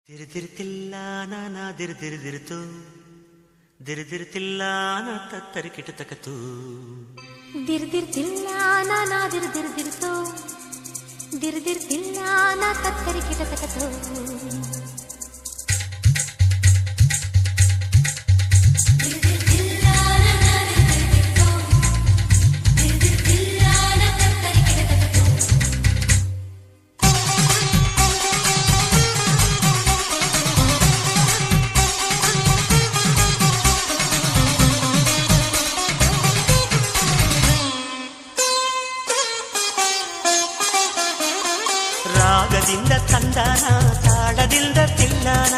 ದಿರ್ದಿರ್ತಿಲ್ಲ ನಾನಾ ದಿರ್ದಿರ್ದಿರ್ತು ದಿರ್ದಿರ್ತಿಲ್ಲ ನಾ ತತ್ತರಿಕಿಟ ತಕತು ದಿರ್ದಿರ್ತಿಲ್ಲ ನಾನಾ ದಿರ್ದಿರ್ದಿರ್ತು ದಿರ್ದಿರ್ತಿಲ್ಲ ನಾ ತತ್ತರಿಕಿಟ ತಕತು ರಾಗದಿಂದ ತಂದಾನ ತಾಳದಿಂದ ತಿಲ್ಲಾನ